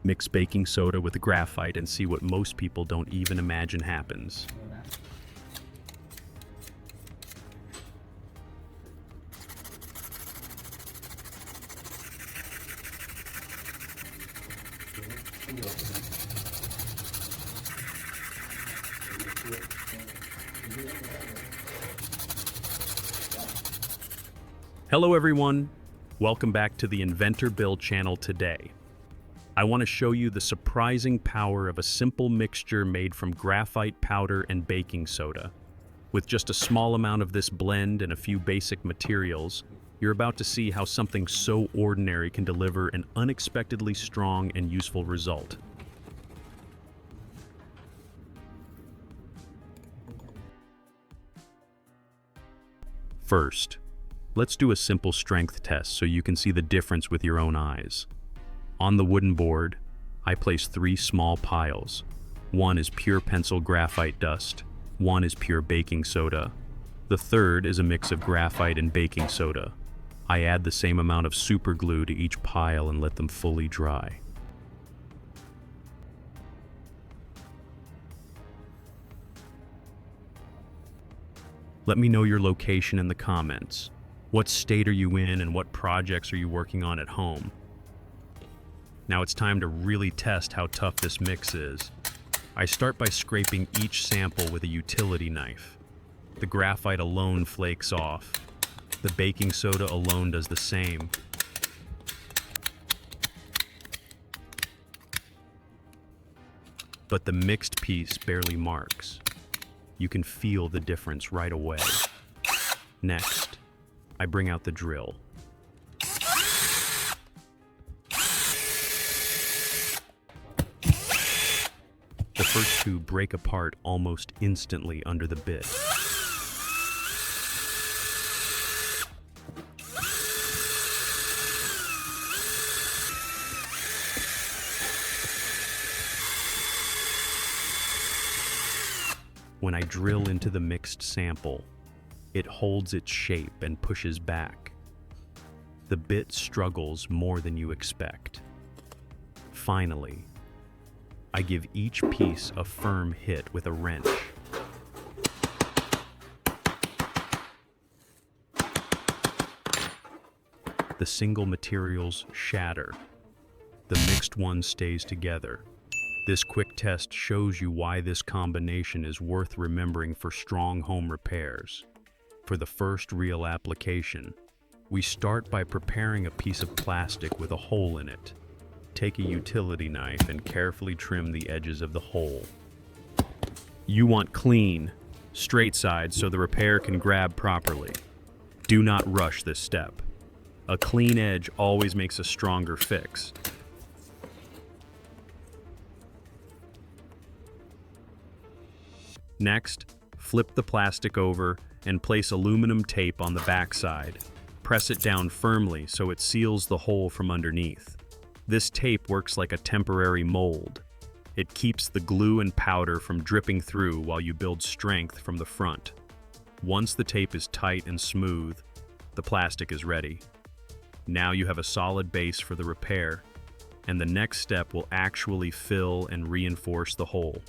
Mix baking soda with graphite and see what most people don't even imagine happens. Hello everyone, welcome back to the Inventor Bill Channel today. I want to show you the surprising power of a simple mixture made from graphite powder and baking soda. With just a small amount of this blend and a few basic materials, you're about to see how something so ordinary can deliver an unexpectedly strong and useful result. First, let's do a simple strength test so you can see the difference with your own eyes. On the wooden board, I place 3 small piles. One is pure pencil graphite dust, one is pure baking soda. The third is a mix of graphite and baking soda. I add the same amount of super glue to each pile and let them fully dry. Let me know your location in the comments. What state are you in and what projects are you working on at home? Now it's time to really test how tough this mix is. I start by scraping each sample with a utility knife. The graphite alone flakes off. The baking soda alone does the same. But the mixed piece barely marks. You can feel the difference right away. Next, I bring out the drill. The first 2 break apart almost instantly under the bit. When I drill into the mixed sample, it holds its shape and pushes back. The bit struggles more than you expect. Finally, I give each piece a firm hit with a wrench. The single materials shatter. The mixed one stays together. This quick test shows you why this combination is worth remembering for strong home repairs. For the first real application, we start by preparing a piece of plastic with a hole in it. Take a utility knife and carefully trim the edges of the hole. You want clean, straight sides so the repair can grab properly. Do not rush this step. A clean edge always makes a stronger fix. Next, flip the plastic over and place aluminum tape on the backside. Press it down firmly so it seals the hole from underneath. This tape works like a temporary mold. It keeps the glue and powder from dripping through while you build strength from the front. Once the tape is tight and smooth, the plastic is ready. Now you have a solid base for the repair, and the next step will actually fill and reinforce the hole.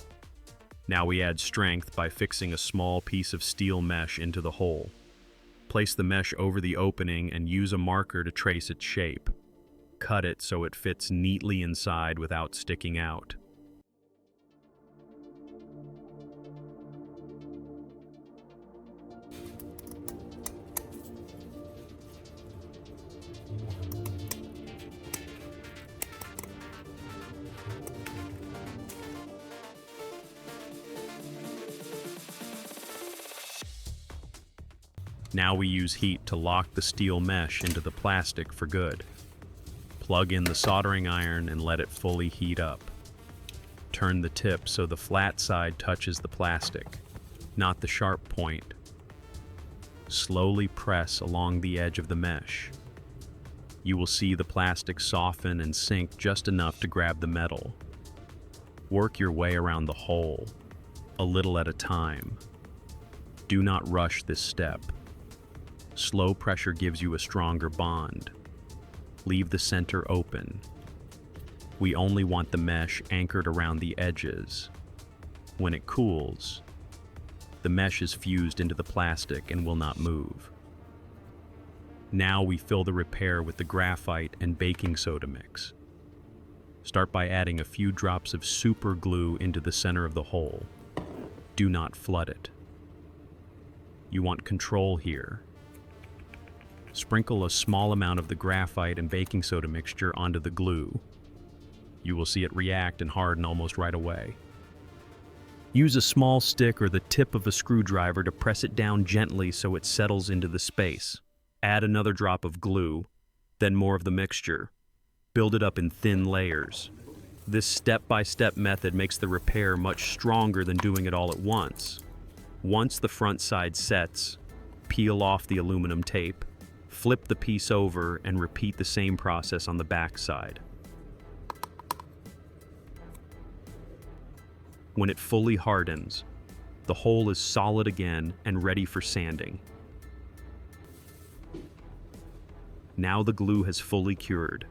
Now we add strength by fixing a small piece of steel mesh into the hole. Place the mesh over the opening and use a marker to trace its shape. Cut it so it fits neatly inside without sticking out. Now we use heat to lock the steel mesh into the plastic for good. Plug in the soldering iron and let it fully heat up. Turn the tip so the flat side touches the plastic, not the sharp point. Slowly press along the edge of the mesh. You will see the plastic soften and sink just enough to grab the metal. Work your way around the hole, a little at a time. Do not rush this step. Slow pressure gives you a stronger bond. Leave the center open. We only want the mesh anchored around the edges. When it cools, the mesh is fused into the plastic and will not move. Now we fill the repair with the graphite and baking soda mix. Start by adding a few drops of super glue into the center of the hole. Do not flood it. You want control here. Sprinkle a small amount of the graphite and baking soda mixture onto the glue. You will see it react and harden almost right away. Use a small stick or the tip of a screwdriver to press it down gently so it settles into the space. Add another drop of glue, then more of the mixture. Build it up in thin layers. This step-by-step method makes the repair much stronger than doing it all at once. Once the front side sets, peel off the aluminum tape, flip the piece over, and repeat the same process on the back side. When it fully hardens, the hole is solid again and ready for sanding. Now the glue has fully cured.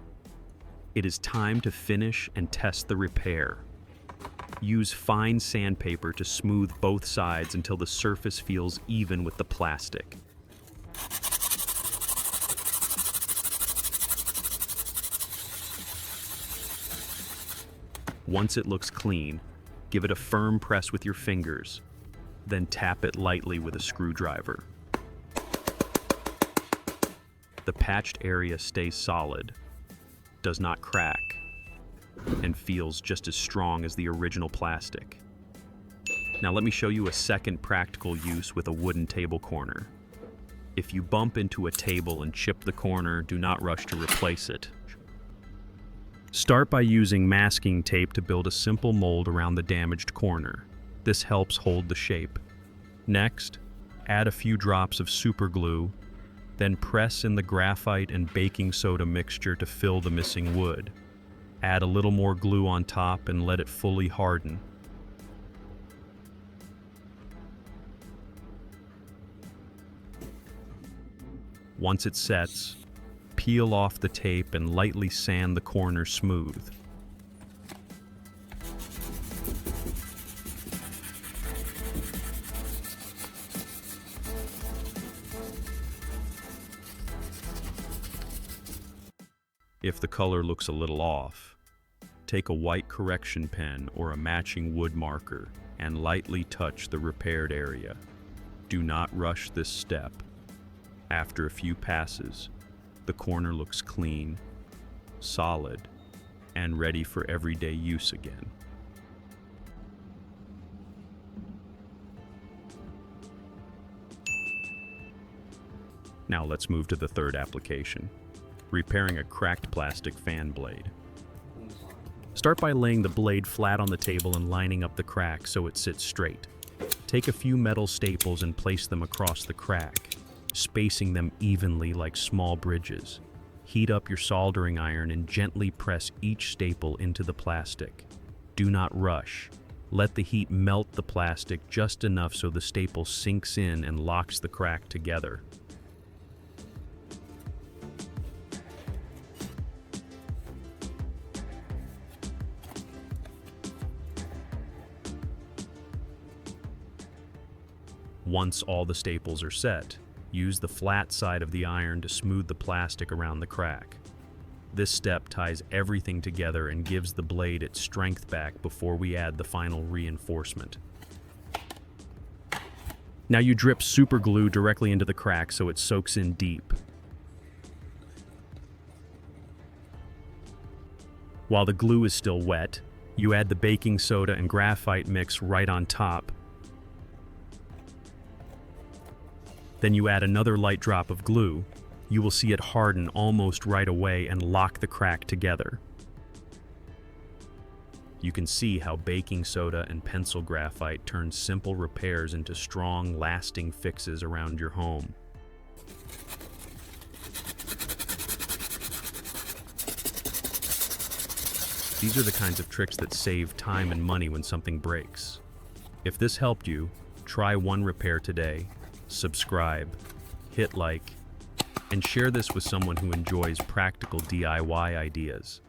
It is time to finish and test the repair. Use fine sandpaper to smooth both sides until the surface feels even with the plastic. Once it looks clean, give it a firm press with your fingers, then tap it lightly with a screwdriver. The patched area stays solid, does not crack, and feels just as strong as the original plastic. Now let me show you a second practical use with a wooden table corner. If you bump into a table and chip the corner, do not rush to replace it. Start by using masking tape to build a simple mold around the damaged corner. This helps hold the shape. Next, add a few drops of super glue, then press in the graphite and baking soda mixture to fill the missing wood. Add a little more glue on top and let it fully harden. Once it sets, peel off the tape and lightly sand the corner smooth. If the color looks a little off, take a white correction pen or a matching wood marker and lightly touch the repaired area. Do not rush this step. After a few passes, the corner looks clean, solid, and ready for everyday use again. Now let's move to the third application, repairing a cracked plastic fan blade. Start by laying the blade flat on the table and lining up the crack so it sits straight. Take a few metal staples and place them across the crack, spacing them evenly like small bridges. Heat up your soldering iron and gently press each staple into the plastic. Do not rush. Let the heat melt the plastic just enough so the staple sinks in and locks the crack together. Once all the staples are set, use the flat side of the iron to smooth the plastic around the crack. This step ties everything together and gives the blade its strength back before we add the final reinforcement. Now you drip super glue directly into the crack so it soaks in deep. While the glue is still wet, you add the baking soda and graphite mix right on top. Then you add another light drop of glue. You will see it harden almost right away and lock the crack together. You can see how baking soda and pencil graphite turn simple repairs into strong, lasting fixes around your home. These are the kinds of tricks that save time and money when something breaks. If this helped you, try one repair today. Subscribe, hit like, and share this with someone who enjoys practical DIY ideas.